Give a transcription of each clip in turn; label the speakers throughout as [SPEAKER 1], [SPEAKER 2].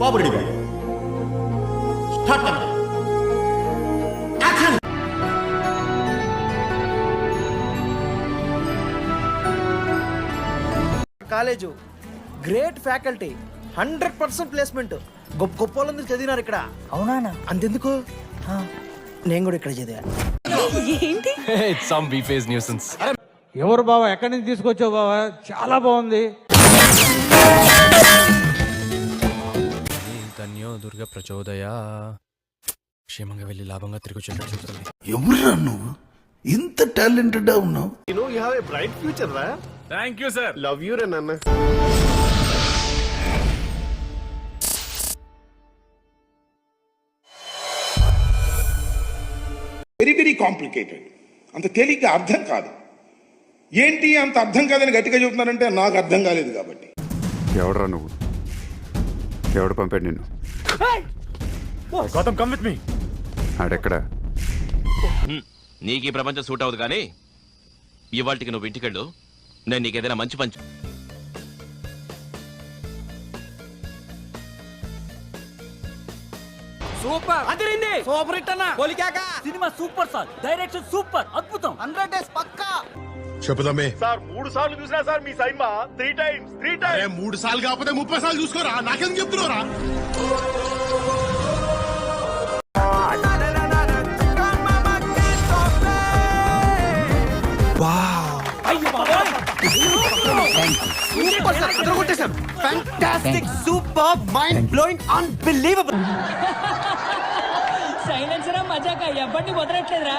[SPEAKER 1] బాబు ready start
[SPEAKER 2] college great faculty 100% placement గొప్ప గొప్ప వాళ్ళందరూ చదివినారు ఇక్కడ.
[SPEAKER 3] అవునా?
[SPEAKER 2] అంతెందుకు నేను కూడా ఇక్కడ చదివా.
[SPEAKER 4] ఏంటి
[SPEAKER 5] ఎవరు బావా, ఎక్కడి నుంచి తీసుకొచ్చావు బావా? చాలా బాగుంది.
[SPEAKER 6] ధన్యో దుర్గ ప్రచోదయా, క్షేమంగా వెళ్ళి లాభంగా తిరిగి వచ్చేటట్టు చూస్తుంది.
[SPEAKER 7] ఎవరురా నువ్వు ఇంత టాలెంటెడ్ ఉన్నావు?
[SPEAKER 1] You have a bright future రా.
[SPEAKER 6] Thank you sir.
[SPEAKER 1] లవ్ యూ రే నాన్న.
[SPEAKER 7] Very very complicated. అంత తేలిగ్గా అర్థం కాదు. ఏంటి అంత అర్థం కాదని గట్టిగా చెబుతున్నారంటే నాకు అర్థం కాలేదు కాబట్టి.
[SPEAKER 8] ఎవడరా నువ్వు? ఎవడు పంపాడు నిన్ను?
[SPEAKER 6] Gautam come with me.
[SPEAKER 8] ఆడెక్కడా?
[SPEAKER 9] నీకు ఈ ప్రపంచం సూట్ అవ్వదు కానీ ఇవాళకి నువ్వు ఇంటికెళ్ళు. నేను నీకేదైనా మంచి పంచు.
[SPEAKER 3] సూపర్
[SPEAKER 2] అదిరింది. సూపర్ హిట్ అన్న. పోలికాక
[SPEAKER 3] cinema super sir, direction super, అద్భుతం.
[SPEAKER 2] 100 డేస్ పక్కా.
[SPEAKER 1] చెప్పుదామే
[SPEAKER 9] సార్ 3 సార్లు చూసినా సార్ మీ సినిమా 3 టైమ్స్.
[SPEAKER 1] 3 సార్లు కాకపోతే 30 సార్లు చూసుకోరా. నాకెందుకు చెప్తున్నారా?
[SPEAKER 2] సూపర్ సార్, అదరగొట్టేశాం. Fantastic, super, mind blowing, unbelievable.
[SPEAKER 4] సైలెన్సరా మజాక ఎవరిని వదలట్లేదురా.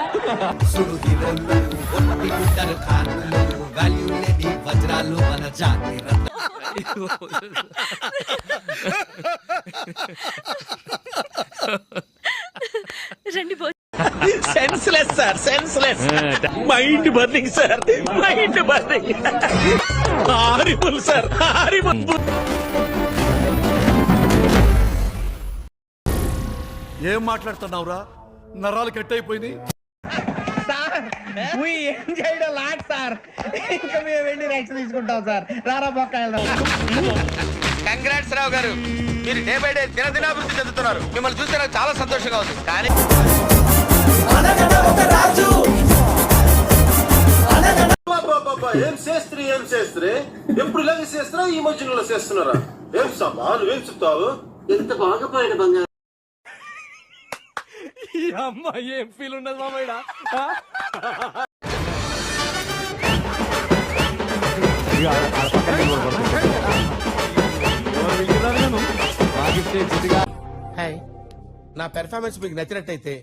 [SPEAKER 4] రండి
[SPEAKER 9] senseless sir, senseless. Mind burning sir, mind burning. Horrible sir, horrible.
[SPEAKER 1] ఏం మాట్లాడుతున్నావురా? నరాలు కట్ అయిపోయింది.
[SPEAKER 2] ఏం చేయడం లాట్ సార్. ఇంకా మేము వెళ్ళి రైట్స్ తీసుకుంటాం సార్. రారా పక్క వెళ్దాం.
[SPEAKER 9] కంగ్రాట్స్ రావు గారు, మీరు డే బై డే దినదినాభివృద్ధి చెందుతున్నారు. మిమ్మల్ని చూస్తే నాకు చాలా సంతోషంగా ఉంది. కానీ
[SPEAKER 1] ఏం చేస్త్రీ, ఏం చేస్త్రీ? ఎప్పుడు ఇలాగే చేస్తున్నా? ఈ మధ్యలో చేస్తున్నారా? ఏం సమ్మా నువ్వేం చెప్తావు? ఎంత బాగా పోయిన బంగారు.
[SPEAKER 5] అమ్మాయి ఏం ఫీల్ ఉండదు మామయ్య.
[SPEAKER 1] హాయ్, నా పెర్ఫార్మెన్స్ మీకు నచ్చినట్టయితే